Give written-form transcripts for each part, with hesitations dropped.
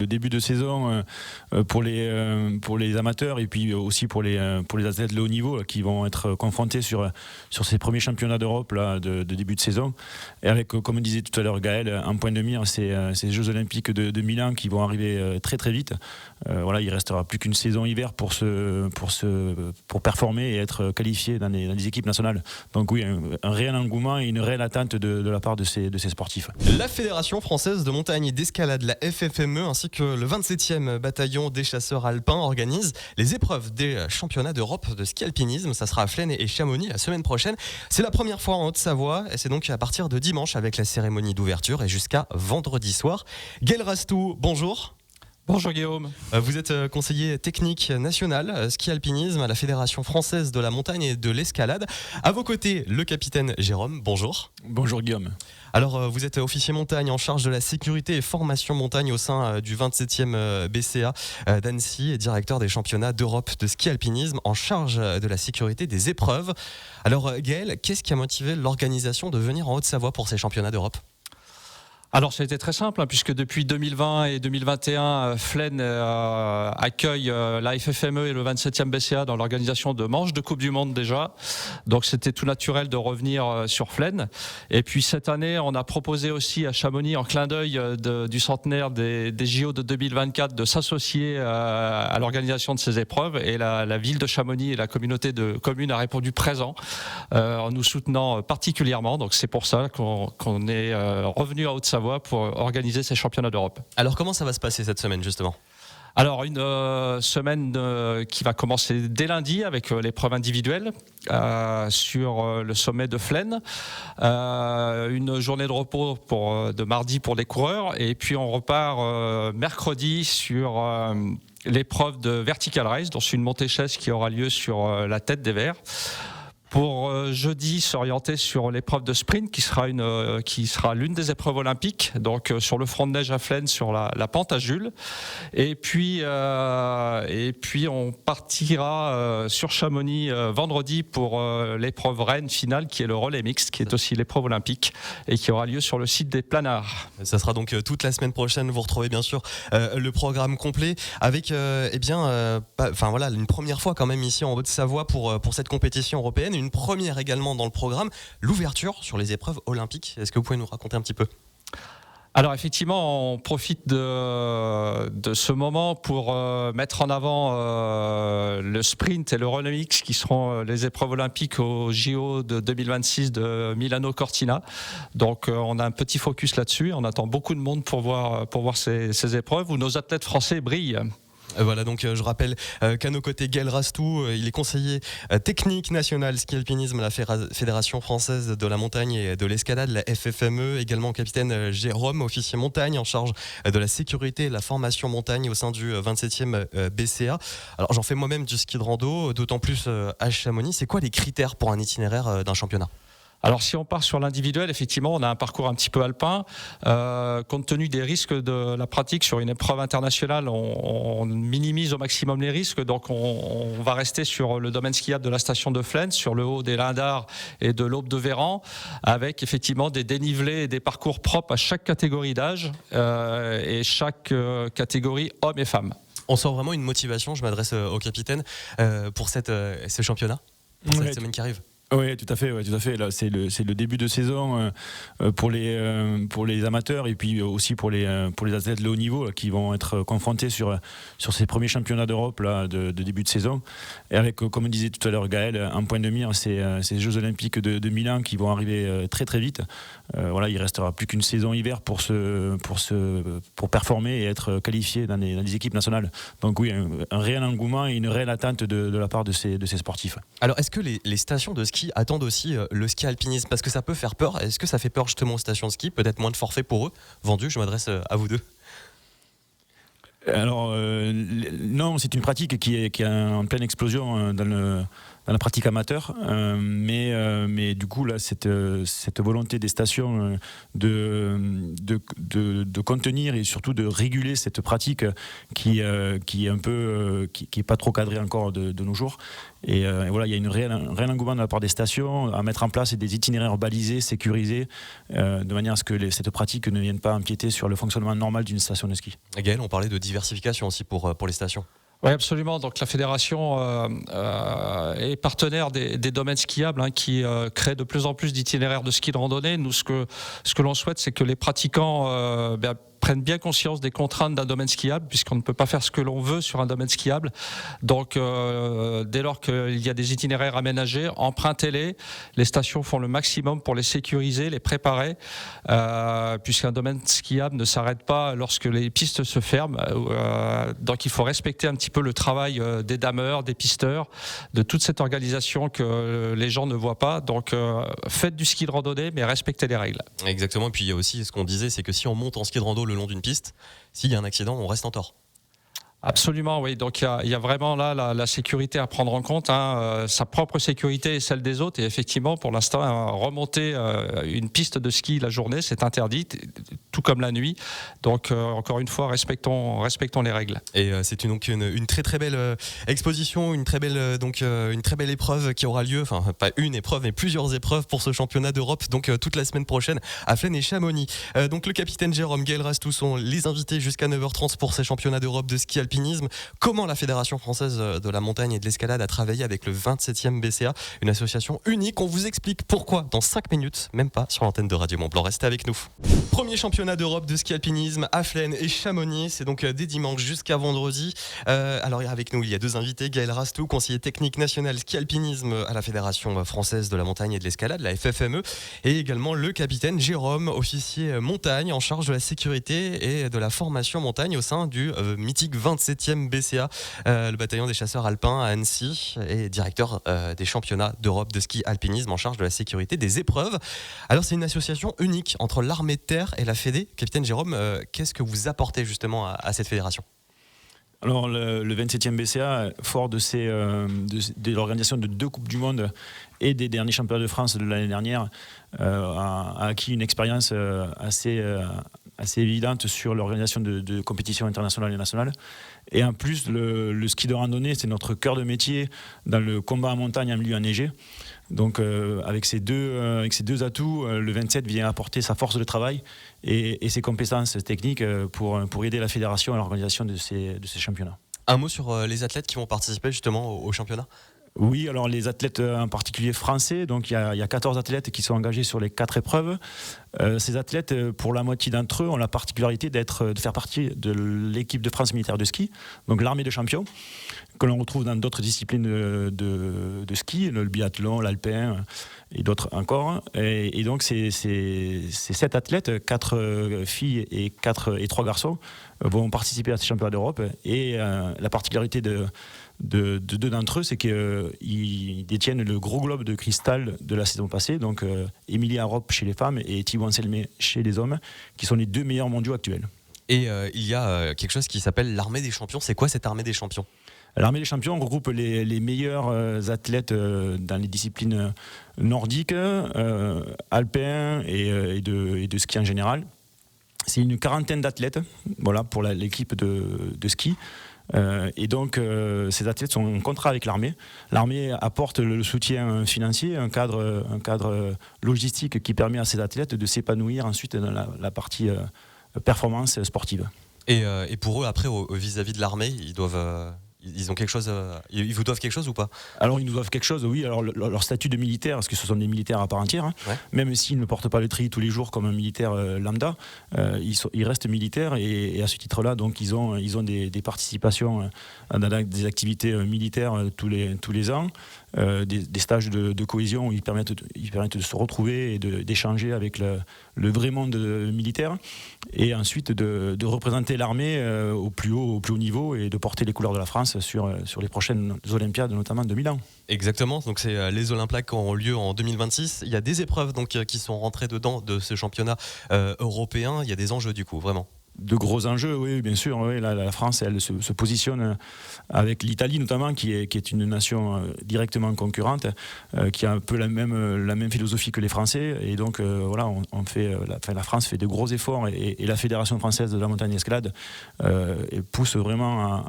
Le début de saison pour les amateurs et puis aussi pour les athlètes de haut niveau là, qui vont être confrontés sur ces premiers championnats d'Europe là, de début de saison. Et avec, comme disait tout à l'heure Gaël, un point de mire, c'est ces Jeux Olympiques de Milan qui vont arriver très très vite. Voilà, il restera plus qu'une saison hiver pour performer et être qualifié dans les équipes nationales. Donc oui, un réel engouement et une réelle attente de la part de ces sportifs. La Fédération française de montagne et d'escalade, la FFME, ainsi que le 27e bataillon des chasseurs alpins organise les épreuves des championnats d'Europe de ski alpinisme. Ça sera à Flaine et Chamonix la semaine prochaine. C'est la première fois en Haute-Savoie et c'est donc à partir de dimanche avec la cérémonie d'ouverture et jusqu'à vendredi soir. Gaël Rastou, bonjour. Bonjour Guillaume. Vous êtes conseiller technique national ski alpinisme à la Fédération française de la montagne et de l'escalade. À vos côtés, le capitaine Jérôme, bonjour. Bonjour Guillaume. Alors, vous êtes officier montagne en charge de la sécurité et formation montagne au sein du 27e BCA d'Annecy et directeur des championnats d'Europe de ski alpinisme en charge de la sécurité des épreuves. Alors, Gaël, qu'est-ce qui a motivé l'organisation de venir en Haute-Savoie pour ces championnats d'Europe ? Alors ça a été très simple puisque depuis 2020 et 2021, Flaine accueille la FFME et le 27e BCA dans l'organisation de manches de Coupe du Monde déjà. Donc c'était tout naturel de revenir sur Flaine. Et puis cette année, on a proposé aussi à Chamonix, en clin d'œil du centenaire des JO de 2024, de s'associer à l'organisation de ces épreuves. Et la ville de Chamonix et la communauté de communes a répondu présent en nous soutenant particulièrement. Donc c'est pour ça qu'on est revenu à Haute-Savoie pour organiser ces championnats d'Europe. Alors comment ça va se passer cette semaine justement ? Alors une semaine qui va commencer dès lundi avec l'épreuve individuelle sur le sommet de Flaine, une journée de repos de mardi pour les coureurs et puis on repart mercredi sur l'épreuve de Vertical Race, donc c'est une montée-chaise qui aura lieu sur la tête des Verts. Pour jeudi, s'orienter sur l'épreuve de sprint qui sera l'une des épreuves olympiques, donc sur le front de neige à Flaine, sur la pente à Jules. Et puis on partira sur Chamonix vendredi pour l'épreuve reine finale qui est le relais mixte, qui est aussi l'épreuve olympique et qui aura lieu sur le site des Planards. Ça sera donc toute la semaine prochaine. Vous retrouvez bien sûr le programme complet avec une première fois quand même ici en Haute-Savoie pour cette compétition européenne. Une première également dans le programme, l'ouverture sur les épreuves olympiques. Est-ce que vous pouvez nous raconter un petit peu ? Alors effectivement, on profite de ce moment pour mettre en avant le sprint et le relais mix qui seront les épreuves olympiques au JO de 2026 de Milano Cortina. Donc on a un petit focus là-dessus. On attend beaucoup de monde pour voir ces épreuves où nos athlètes français brillent. Voilà, donc je rappelle qu'à nos côtés, Gaël Rastou, il est conseiller technique national ski alpinisme à la Fédération française de la montagne et de l'escalade, la FFME, également capitaine Jérôme, officier montagne en charge de la sécurité et de la formation montagne au sein du 27e BCA. Alors j'en fais moi-même du ski de rando, d'autant plus à Chamonix. C'est quoi les critères pour un itinéraire d'un championnat ? Alors si on part sur l'individuel, effectivement, on a un parcours un petit peu alpin. Compte tenu des risques de la pratique sur une épreuve internationale, on minimise au maximum les risques. Donc on va rester sur le domaine skiable de la station de Flaine, sur le haut des Lindars et de l'Aube de Véran, avec effectivement des dénivelés et des parcours propres à chaque catégorie d'âge et chaque catégorie hommes et femmes. On sent vraiment une motivation, je m'adresse au capitaine, pour ce championnat, pour cette semaine qui arrive. Oui, tout à fait. Là, c'est le début de saison pour les amateurs et puis aussi pour les athlètes de haut niveau là, qui vont être confrontés sur ces premiers championnats d'Europe là, de début de saison. Et avec, comme disait tout à l'heure Gaël, un point de mire, c'est ces Jeux Olympiques de Milan qui vont arriver très très vite. Voilà, il restera plus qu'une saison hiver pour performer et être qualifié dans les équipes nationales. Donc oui, un réel engouement et une réelle attente de la part de ces sportifs. Alors, est-ce que les stations de ski attendent aussi le ski alpinisme, parce que ça peut faire peur. Est-ce que ça fait peur justement aux stations de ski, peut-être moins de forfaits pour eux vendus? Je m'adresse à vous deux. Alors non, c'est une pratique qui est en pleine explosion dans la pratique amateur, mais du coup là cette volonté des stations de contenir et surtout de réguler cette pratique qui est un peu qui est pas trop cadrée encore de nos jours. Et voilà, il y a un réel engouement de la part des stations à mettre en place des itinéraires balisés, sécurisés, de manière à ce que cette pratique ne vienne pas empiéter sur le fonctionnement normal d'une station de ski. Et Gaël, on parlait de diversification aussi pour les stations. Oui, absolument. Donc la fédération est partenaire des domaines skiables qui créent de plus en plus d'itinéraires de ski de randonnée. Nous, ce que l'on souhaite, c'est que les pratiquants prennent bien conscience des contraintes d'un domaine skiable, puisqu'on ne peut pas faire ce que l'on veut sur un domaine skiable. Donc, dès lors qu'il y a des itinéraires aménagés, empruntez-les. Les stations font le maximum pour les sécuriser, les préparer, puisqu'un domaine skiable ne s'arrête pas lorsque les pistes se ferment. Donc, il faut respecter un petit peu le travail des dameurs, des pisteurs, de toute cette organisation que les gens ne voient pas. Donc, faites du ski de randonnée, mais respectez les règles. Exactement. Et puis, il y a aussi ce qu'on disait, c'est que si on monte en ski de rando le long d'une piste, s'il y a un accident, on reste en tort. Absolument, oui. Donc il y a vraiment là la sécurité à prendre en compte, sa propre sécurité et celle des autres. Et effectivement, pour l'instant, remonter une piste de ski la journée, c'est interdit, tout comme la nuit. Donc encore une fois, respectons les règles. Et c'est donc une très très belle exposition, une très belle épreuve qui aura lieu, enfin pas une épreuve, mais plusieurs épreuves pour ce championnat d'Europe. Donc toute la semaine prochaine à Flaine et Chamonix. Donc le capitaine Jérôme, Gaël Rastou sont les invités jusqu'à 9h30 pour ces championnats d'Europe de ski alpinisme. Comment la Fédération française de la montagne et de l'escalade a travaillé avec le 27e BCA, une association unique. On vous explique pourquoi dans 5 minutes, même pas sur l'antenne de Radio Mont-Blanc. Restez avec nous. Premier championnat d'Europe de ski alpinisme à Flaine et Chamonix. C'est donc dès dimanche jusqu'à vendredi. Alors avec nous, il y a deux invités. Gaël Rastou, conseiller technique national ski alpinisme à la Fédération française de la montagne et de l'escalade, la FFME. Et également le capitaine Jérôme, officier montagne en charge de la sécurité et de la formation montagne au sein du mythique 27e BCA, le bataillon des chasseurs alpins à Annecy, et directeur des championnats d'Europe de ski alpinisme en charge de la sécurité des épreuves. Alors c'est une association unique entre l'armée de terre et la Fédé. Capitaine Jérôme, qu'est-ce que vous apportez justement à cette fédération ? Alors le 27e BCA, fort de l'organisation de 2 Coupes du Monde et des derniers championnats de France de l'année dernière, a acquis une expérience assez évidente sur l'organisation de compétitions internationales et nationales. Et en plus, le ski de randonnée, c'est notre cœur de métier dans le combat en montagne en milieu enneigé. Donc avec ces deux atouts, le 27 vient apporter sa force de travail et ses compétences techniques pour aider la fédération à l'organisation de ces championnats. Un mot sur les athlètes qui vont participer justement au championnat ? Oui, alors les athlètes en particulier français, donc il y a 14 athlètes qui sont engagés sur les 4 épreuves. Ces athlètes, pour la moitié d'entre eux, ont la particularité de faire partie de l'équipe de France militaire de ski, donc l'armée de champions, que l'on retrouve dans d'autres disciplines de ski, le biathlon, l'alpin et d'autres encore. Et donc ces 7 athlètes, 4 filles et 3 garçons, vont participer à ces championnats d'Europe. Et la particularité de 2 d'entre eux, c'est qu'ils détiennent le gros globe de cristal de la saison passée, donc Emilie Arop chez les femmes et Thibaut Anselmé chez les hommes, qui sont les 2 meilleurs mondiaux actuels. Et il y a quelque chose qui s'appelle l'armée des champions. C'est quoi cette armée des champions ? L'armée des champions regroupe les meilleurs athlètes dans les disciplines nordiques, alpins et de ski en général. C'est une quarantaine d'athlètes, voilà, pour l'équipe de ski. Et donc ces athlètes sont en contrat avec l'armée. L'armée apporte le soutien financier, un cadre logistique qui permet à ces athlètes de s'épanouir ensuite dans la partie performance sportive. Et pour eux, après, vis-à-vis de l'armée, ils ont quelque chose, ils vous doivent quelque chose ou pas ? Alors ils nous doivent quelque chose, oui. Alors leur statut de militaire, parce que ce sont des militaires à part entière, ouais. Même s'ils ne portent pas le tri tous les jours comme un militaire lambda, ils restent militaires et à ce titre-là, donc ils ont des participations dans des activités militaires tous les ans, des stages de cohésion où ils permettent de se retrouver et d'échanger avec le vrai monde militaire, et ensuite de représenter l'armée au plus haut niveau et de porter les couleurs de la France sur les prochaines Olympiades, notamment de Milan. Exactement, donc c'est les Olympiades qui auront lieu en 2026. Il y a des épreuves donc, qui sont rentrées dedans de ce championnat européen. Il y a des enjeux du coup, vraiment. de gros enjeux, oui, bien sûr. Oui, la France, elle se positionne avec l'Italie notamment, qui est une nation directement concurrente, qui a un peu la même philosophie que les Français. Et donc, voilà, la France fait de gros efforts et la Fédération française de la montagne escalade pousse vraiment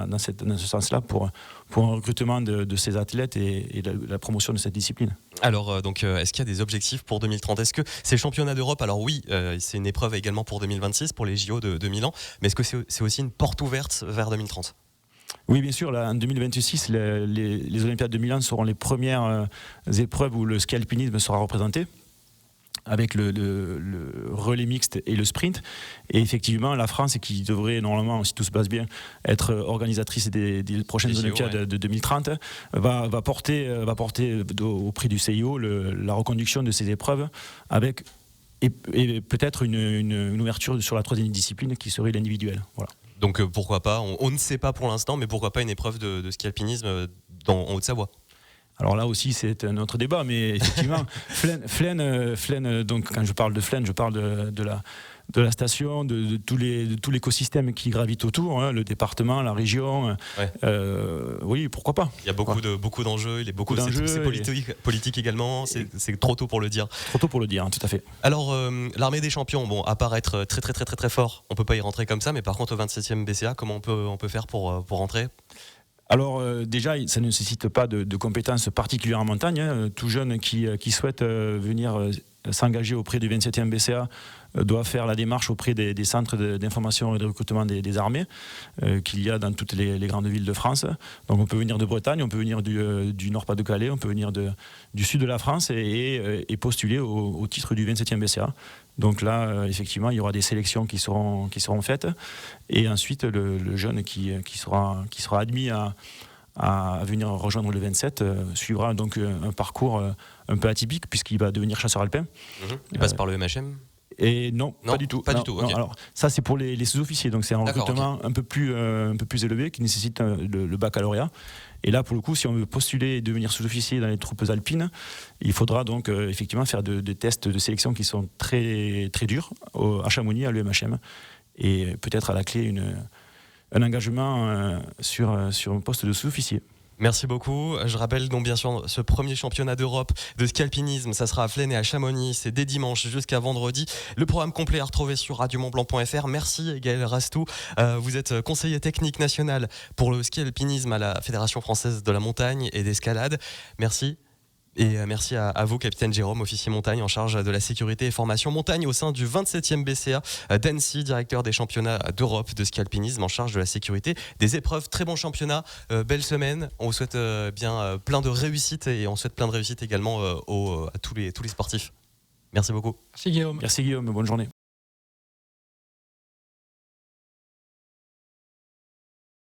dans ce sens-là pour un recrutement de ces athlètes et la promotion de cette discipline. Alors, donc, est-ce qu'il y a des objectifs pour 2030 ? Est-ce que ces championnats d'Europe, alors oui, c'est une épreuve également pour 2026, pour les JO de Milan, mais est-ce que c'est aussi une porte ouverte vers 2030 ? Oui, bien sûr. Là, en 2026, les Olympiades de Milan seront les premières épreuves où le ski alpinisme sera représenté, avec le relais mixte et le sprint. Et effectivement, la France, qui devrait normalement, si tout se passe bien, être organisatrice des prochaines Olympiades de 2030, va porter au prix du CIO la reconduction de ces épreuves avec et peut-être une ouverture sur la troisième discipline qui serait l'individuel. Voilà. Donc pourquoi pas, on ne sait pas pour l'instant, mais pourquoi pas une épreuve de ski alpinisme en Haute-Savoie ? Alors là aussi, c'est un autre débat, mais effectivement, Flaine, donc quand je parle de Flaine, je parle de la station, de tout l'écosystème qui gravite autour, hein, le département, la région. Oui, pourquoi pas. Il y a beaucoup d'enjeux, c'est politique également, c'est trop tôt pour le dire. Trop tôt pour le dire, hein, tout à fait. Alors, l'armée des champions, bon, à part être très très très très très fort, on peut pas y rentrer comme ça, mais par contre au 27e BCA, comment on peut faire pour rentrer ? Alors déjà, ça ne nécessite pas de compétences particulières en montagne. Hein. Tout jeune qui souhaite venir s'engager auprès du 27e BCA doit faire la démarche auprès des centres d'information et de recrutement des armées qu'il y a dans toutes les grandes villes de France. Donc on peut venir de Bretagne, on peut venir du Nord-Pas-de-Calais, on peut venir du sud de la France et postuler au titre du 27e BCA. Donc là, effectivement, il y aura des sélections qui seront faites. Et ensuite, le jeune qui sera admis à venir rejoindre le 27 suivra donc un parcours un peu atypique puisqu'il va devenir chasseur alpin. Il passe par le MHM ? Et non, pas du tout. Pas du tout. Okay. Non, alors ça c'est pour les sous-officiers, donc c'est un recrutement un peu plus élevé qui nécessite le baccalauréat. Et là pour le coup, si on veut postuler et devenir sous-officier dans les troupes alpines, il faudra donc effectivement faire des tests de sélection qui sont très très durs à Chamonix, à l'UMHM, et peut-être à la clé un engagement sur un poste de sous-officier. Merci beaucoup. Je rappelle donc bien sûr ce premier championnat d'Europe de ski alpinisme, ça sera à Flaine et à Chamonix, c'est dès dimanche jusqu'à vendredi. Le programme complet à retrouver sur radiomontblanc.fr. Merci Gaël Rastou, vous êtes conseiller technique national pour le ski alpinisme à la Fédération française de la montagne et d'escalade. Merci. Et merci à vous, capitaine Jérôme, officier montagne en charge de la sécurité et formation montagne au sein du 27e BCA d'Annecy, directeur des championnats d'Europe de ski alpinisme en charge de la sécurité des épreuves. Très bon championnat, belle semaine. On vous souhaite plein de réussites et on souhaite plein de réussites également à tous les sportifs. Merci beaucoup. Merci Guillaume. Merci Guillaume, bonne journée.